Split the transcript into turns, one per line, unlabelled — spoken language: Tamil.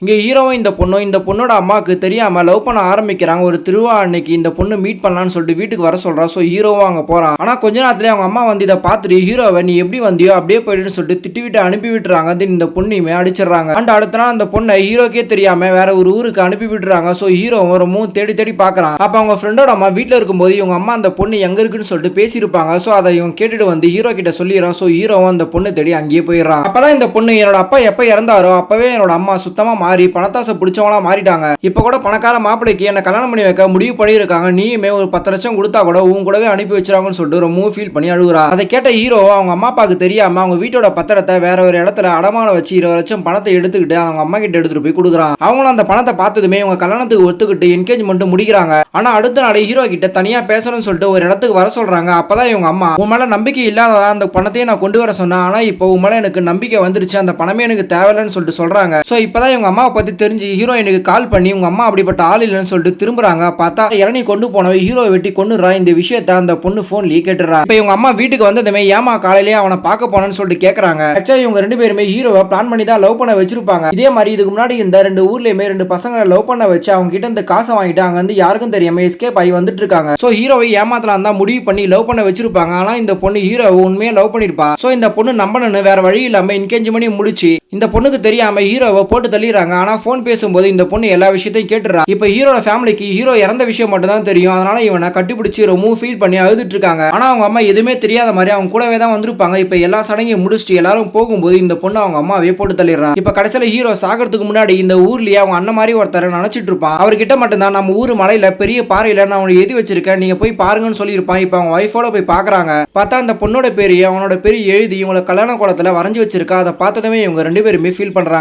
இங்க ஹீரோவும் இந்த பொண்ணோட அம்மாவுக்கு தெரியாம லவ் பண்ண ஆரம்பிக்கிறாங்க. ஒரு திருவிழா அன்னைக்கு இந்த பொண்ணு மீட் பண்ணலாம்னு சொல்லிட்டு வீட்டுக்கு வர சொல்றா. ஸோ ஹீரோவும் அங்க போறான். ஆனா கொஞ்ச நேரத்திலேயே அவங்க அம்மா வந்து இத பார்த்துட்டு ஹீரோவ நீ எப்படி வந்தியோ அப்படியே போயிடுன்னு சொல்லிட்டு திட்டிவிட்டு அனுப்பி விட்டுறாங்க. தென் இந்த பொண்ணையுமே அடிச்சிடுறாங்க. அண்ட் அடுத்த நாள் அந்த பொண்ணை ஹீரோக்கே தெரியாம வேற ஒரு ஊருக்கு அனுப்பி விட்டுறாங்க. ஸோ ஹீரோவும் ரொம்பவும் தேடி தேடி பார்க்கறான். அப்ப அவங்க ஃப்ரெண்டோட அம்மா வீட்ல இருக்கும்போது இவங்க அம்மா அந்த பொண்ணு எங்க இருக்குன்னு சொல்லிட்டு பேசியிருப்பாங்க. ஸோ அதை இவங்க கேட்டுட்டு வந்து ஹீரோ கிட்ட சொல்லிடுறான். ஸோ ஹீரோவும் அந்த பொண்ணு தேடி அங்கேயே போயிடுறான். அப்பதான் இந்த பொண்ணு என்னோட அப்பா எப்ப இறந்தாரோ அப்பவே என்னோட அம்மா சுத்தமா மாறி பணத்தாசை பிடிச்சவங்களா மாறிட்டாங்க. இப்ப கூட பணக்கார மாப்பிளைக்கு என்ன கல்யாணம் பண்ணி வைக்க முடிவு பண்ணியிருக்காங்க. நீயுமே ஒரு 10 லட்சம் கொடுத்தா கூட உன் கூடவே அனுப்பி வச்சிருவாங்கன்னு சொல்லிட்டு ரொம்பவும் ஃபீல் பண்ணி அழுகுறா. அதை கேட்ட ஹீரோ அவங்க அம்மா அப்பாவுக்கு தெரியாம அவங்க வீட்டோட பத்திரத்தை வேற ஒரு இடத்துல அடமானம் வச்சு 20 லட்சம் பணத்தை எடுத்துக்கிட்டு அவங்க அம்மா கிட்ட எடுத்துட்டு போய் கொடுக்குறான். அவங்களும் அந்த பணத்தை பார்த்ததுமே இவங்க கல்யாணத்துக்கு ஒத்துக்கிட்டு என்கேஜ்மெண்ட் முடிக்கிறாங்க. ஆனா அடுத்த நாள் ஹீரோ கிட்ட தனியா பேசணும்னு சொல்லிட்டு ஒரு இடத்துக்கு வர சொல்றாங்க. அப்பதான் இவங்க அம்மா உன் மேல நம்பிக்கை இல்லாத அந்த பணத்தையே நான் கொண்டு வர சொன்னேன். ஆனா இப்போ உன் மேல எனக்கு நம்பிக்கை வந்துருச்சு. அந்த பணமே எனக்கு தேவையில்லைன்னு சொல்லிட்டு சொல்றாங்க. சோ இப்பதான் இவங்க அம்மாவை பத்தி தெரிஞ்சு ஹீரோ எனக்கு கால் பண்ணி உங்க அம்மா அப்படிப்பட்ட ஆள் இல்லைன்னு சொல்லிட்டு திரும்புறாங்க. பார்த்தா இளநீ கொண்டு போனவ ஹீரோவை வெட்டி கொன்னுறா. இந்த விஷயத்தை அந்த பொண்ணு போன்லயே கேட்டுறா. இப்ப இவங்க அம்மா வீட்டுக்கு வந்ததுமே ஏமா காலையிலேயே அவனை பார்க்க போனேன்னு சொல்லிட்டு கேக்குறாங்க. ஆக்சுவலா இவங்க ரெண்டு பேருமே ஹீரோவை பிளான் பண்ணி தான் லவ் பண்ண வச்சிருப்பாங்க. இதே மாதிரி இதுக்கு முன்னாடி இந்த ரெண்டு ஊர்லயுமே ரெண்டு பசங்களை லவ் பண்ண வச்சு அவங்க கிட்ட இந்த காசை வாங்கிட்டு அங்க வந்து யாருக்கும் தெரியாம எஸ்கேப் ஆகி வந்துட்டு இருக்காங்க. சோ ஹீரோவை ஏமாத்தலாம் தான் முடிவு பண்ணி லவ் பண்ண வச்சிருப்பாங்க. ஆனா இந்த பொண்ணு ஹீரோவை உண்மையா லவ் பண்ணிருப்பா. சோ இந்த பொண்ணு நம்பணும்னு வேற வழி இல்லாம என்கேஜ் பண்ணி முடிச்சு இந்த பொண்ணுக்கு தெரியாம ஹீரோவை போட்டு தள்ளிடுறாங்க. ஆனா போன் பேசும்போது இந்த பொண்ணு எல்லா விஷயத்தையும் கேட்டுறா. இப்ப ஹீரோட ஃபேமிலிக்கு ஹீரோ இறந்த விஷயம் மட்டும் தான் தெரியும். அதனால இவனை கட்டிப்பிடிச்சு ரொம்ப ஃபீல் பண்ணி அழுதுட்டு இருக்காங்க. ஆனா அவங்க அம்மா எதுவுமே தெரியாத மாதிரி அவங்க கூடவே தான் வந்திருப்பாங்க. இப்ப எல்லா சடங்கையும் முடிச்சுட்டு எல்லாரும் போகும்போது இந்த பொண்ணு அவங்க அம்மாவே போட்டு தள்ளிடுறா. இப்ப கடைசியில ஹீரோ சாகிறதுக்கு முன்னாடி இந்த ஊர்லயே அவங்க அண்ணன் மாதிரி ஒருத்தரை நினைச்சிட்டு இருப்பான். அவர்கிட்ட மட்டும் தான் நம்ம ஊர் மலையில பெரிய பாறையில நான் அவனை எழுதி வச்சிருக்கேன், நீங்க போய் பாருங்கன்னு சொல்லியிருப்பான். இப்ப அவங்க ஒய்ஃபோட போய் பாக்குறாங்க. பார்த்தா அந்த பொண்ணோட பேரு அவனோட பேரு எழுதி இவங்களை கல்யாண கோலத்துல வரைஞ்சு வச்சிருக்கா. அதை பார்த்ததுமே இவங்க ரெண்டு பேருமே ஃபீல் பண்றாங்க.